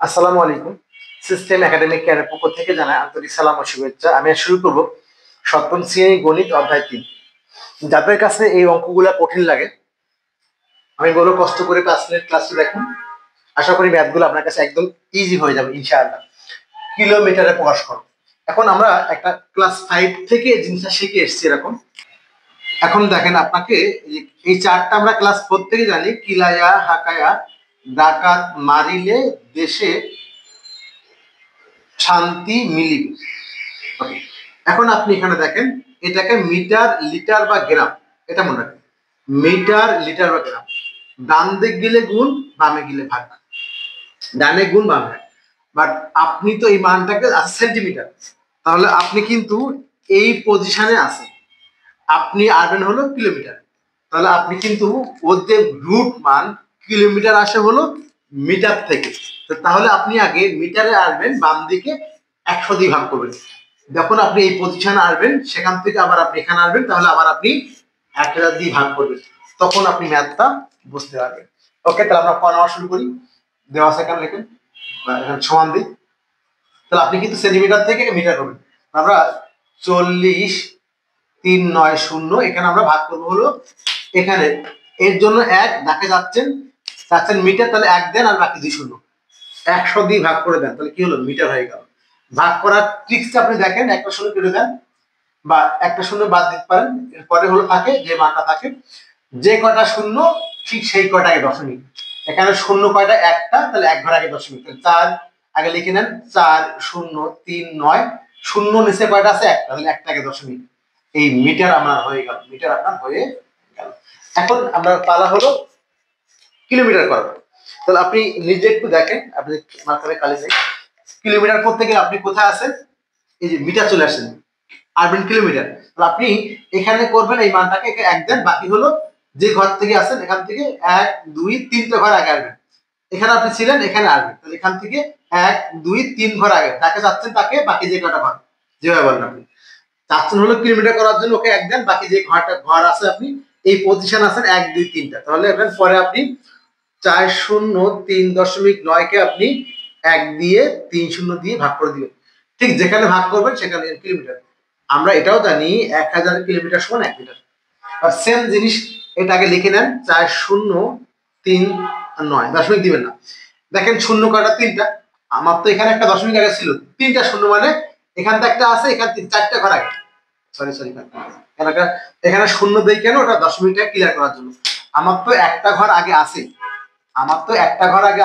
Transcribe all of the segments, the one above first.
আসসালামু আলাইকুম। System academic কেয়ারের পক্ষ থেকে জানাই আন্তরিক সালাম ও শুভেচ্ছা। আমি আজ শুরু করব সপ্তম শ্রেণী গণিত অধ্যায় ৩। যাদের কাছে এই অঙ্কগুলো কঠিন লাগে আমি বলবো কষ্ট করে ৫ মিনিট ক্লাসটি দেখুন। আশা করি ম্যাথগুলো আপনার কাছে একদম ইজি হয়ে যাবে ইনশাআল্লাহ। কিলোমিটারে প্রকাশ করো। এখন আমরা একটা ক্লাস 5 থেকে এই জিনিসটা শিখে এসেছি এরকম। এখন দেখেন আপনাকে এই চারটা আমরা ক্লাস 4 থেকে জানি। কিলায়া হাকায়া ডাকাত মারিলে দেশে শান্তি মিলিবে। এখন আপনি এখানে দেখেন এটাকে মিটার লিটার বা গ্রাম, এটা মনে রাখবেন। মিটার লিটার বা গ্রাম, ডান দিক গেলে গুণ, বামে গেলে ভাগ। ডানে গুণ বামে, বাট আপনি তো এই মানটাকে সেন্টিমিটার, তাহলে আপনি কিন্তু এই পজিশনে আছেন, আপনি আসবেন হলো কিলোমিটার। তাহলে আপনি কিন্তু ওর যে রুট মান কিলোমিটার আসে হলো মিটার থেকে। তাহলে আপনি আগে মিটারে আসবেন, বাম দিকে ১০০ দিয়ে ভাগ করবেন। যখন আপনি এই পজিশনে আসবেন সেখান থেকে আবার আপনি এখানে আসবেন, তাহলে আবার আপনি ১০০০ দিয়ে ভাগ করবেন, তখন আপনি ম্যাথটা বুঝতে পারবেন। ওকে, তাহলে আমরা ক নেওয়া শুরু করি। দেওয়া আছে এখানে লিখেন, এখানে সমান দিই। তাহলে আপনি কিন্তু সেন্টিমিটার থেকে মিটার করবেন। আমরা ৪০ ৩৯০ এখানে আমরা ভাগ করবো হলো এখানে, এর জন্য ১ ডাকে যাচ্ছেন মিটার, তাহলে ১ দেন আর বাকি ২ শূন্য, ১০০ দিয়ে ভাগ করে দেন, তাহলে কি হলো মিটার হয়ে গেল। ভাগ করার ট্রিক্সটা আপনি দেখেন, একটা শূন্য কেটে দেন বা একটা শূন্য বাদ দিতে পারেন। এরপরে হলো থাকে যে মানটা থাকে, যে কয়টা শূন্য ঠিক সেই কয়টা আগে দশমিক। এখানে শূন্য কয়টা? একটা, তাহলে ১ ঘর আগে দশমিক। ৪ আগে লিখে নেন, ৪০৩৯, শূন্য নিচে কয়টা আছে? একটা, তাহলে একটা আগে দশমিক। এই মিটার আপনার হয়ে গেল, মিটার আপনার হয়ে গেল। এখন আমরা পালা হলো কিলোমিটার করার। তাহলে আপনি নিজে একটু দেখেন, আপনি মাথায় কালি নেই, কিলোমিটার করতে গেলে আপনি কোথায় আছেন? এই যে মিটার চলে আসেন, আরবেন কিলোমিটার। তাহলে আপনি এখানে করবেন এই মানটাকে ১ দেন, বাকি হলো যে ঘর থেকে আসেন এখান থেকে ১ ২ ৩টে ঘর আগে আসবেন। এখানে আপনি ছিলেন, এখানে আসবেন, তাহলে এখান থেকে ১ ২ ৩ ঘর আগে যাকে যাচ্ছেন তাকে বাকি যে কটা ঘর, যেভাবে বলেন আপনি। চাচ্ছেন হলো কিলোমিটার করার জন্য ওকে ১ দেন, বাকি যে ঘর আছে আপনি এই পজিশন আছেন ১ ২ ৩টা, তাহলে এখন পরে আপনি ৪০৩.৯ কে আপনি ১ দিয়ে ৩ শূন্য দিয়ে ভাগ করে দিবেন। ঠিক যেখানে ভাগ করবেন সেখানে কিলোমিটার। আমরা এটাও জানি ১০০০ কিলোমিটার সমান ১ মিটার। আর সেম জিনিস এটাকে লিখে নেন ৪০৩৯, দশমিক দিবেন না। দেখেন শূন্য কয়টা? ৩টা। আমার তো এখানে একটা দশমিক আগে ছিল, ৩টা শূন্য, মানে এখান থেকে একটা আছে, এখান থেকে ৪টা ঘর আগে। সরি এখানে শূন্য দেই কেন? ওটা দশমিকটা ক্লিয়ার করার জন্য। আমার তো একটা ঘর আগে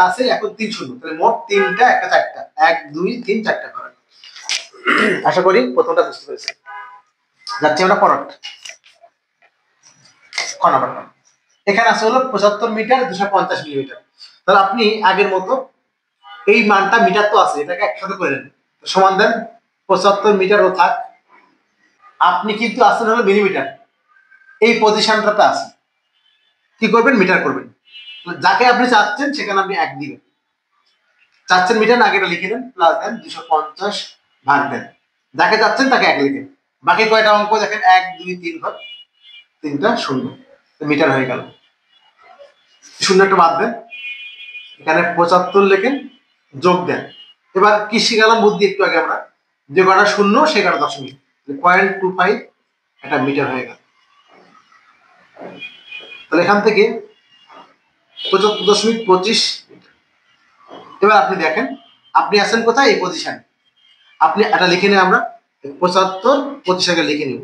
আছে, এখন ৩ শূন্য, তাহলে মোট ৩টা, একটা ৪টা, ১ ২ ৩ ৪টা ঘর। আশা করি প্রথমটা বুঝতে পেরেছেন। যাচ্ছি আমরা পরেরটা, ক নাম্বারটা। এখানে আছে হলো ৭৫ মিটার ২৫০ মিলিমিটার। তাহলে আপনি আগের মতো এই মানটা, মিটার তো আছে, এটাকে একসাথে করে নেন, সমান দেন ৭৫ মিটার ও থাক। আপনি কিন্তু আসছেন হলো মিলিমিটার, এই পজিশনটাতে আছে, কি করবেন? মিটার করবেন। যাকে আপনি চাচ্ছেন সেখানে আপনি ১ দিবেন। চাচ্ছেন মিটার না, আগেটা লিখে দেন, প্লাস দেন ২৫০ ভাগ দেন, যাকে চাচ্ছেন তাকে ১ লিখেন। বাকি কয়টা অঙ্ক দেখেন, ১ ২ ৩ ঘর, ৩টা শূন্য, মিটার হয়ে গেল। শূন্য একটা বাদ দেন, এখানে ৭৫ লেখেন, যোগ দেন। এবার কি শিখালাম বুদ্ধি একটু আগে আমরা, যে কটা শূন্য সে কটা দশমিক, 0.25 একটা মিটার হয়ে গেল। তাহলে এখান থেকে ৭৫.২৫। এবার আপনি দেখেন আপনি আছেন কোথায়? এই পজিশনে। আপনি এটা লিখে নিই, আমরা ৭৫ আগে লিখে নিব।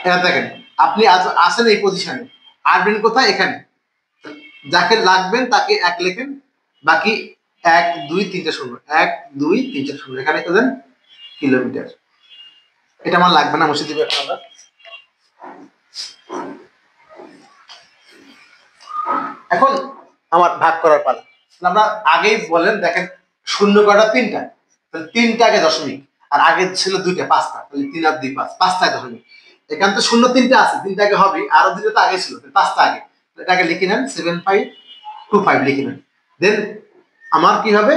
এবার দেখেন আপনি আছেন এই পজিশনে, আসবেন কোথায়? এখানে। যাকে লাগবেন তাকে ১ লেখেন, বাকি ১ ২ ৩টে শূন্য, ১ ২ ৩টে শূন্য, এখানে দেন কিলোমিটার। এটা আমার লাগবে না, মুছে দিবে এখন। আমরা এখন আমার ভাগ করার পালা। আমরা আগেই বলেন, দেখেন শূন্য কয়টা? ৩টা, তাহলে ৩টা আগে দশমিক, আর আগে ছিল ২টা, ৫টা, তাহলে ৩ আর ২ ৫, ৫টায় দশমিক। এখানে তো শূন্য ৩টা আছে, ৩টা আগে হবে, আরো ২টা তো আগে ছিল, ৫টা আগে। এটাকে লিখে নেন ৭৫25 লিখে নেন। দেন আমার কি হবে?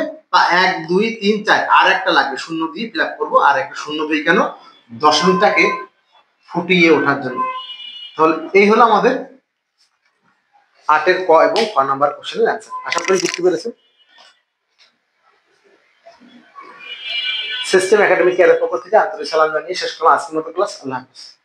১ ২ ৩ ৪, আর একটা লাগবে, শূন্য দিয়ে ফিল আপ করবো, আর একটা শূন্য দিয়ে কেন? দশমিকটাকে ফুটিয়ে ওঠার জন্য। তাহলে এই হলো আমাদের ৮ এর ক এবং খ নাম্বার কোশ্চেনের অ্যান্সার। আশা করি বুঝতে পেরেছেন। সিস্টেম একাডেমিক কেয়ারের পক্ষ থেকে আন্তরিক সালাম জানিয়ে শেষ করলাম আজকের মতো ক্লাস। আল্লাহ হাফেজ।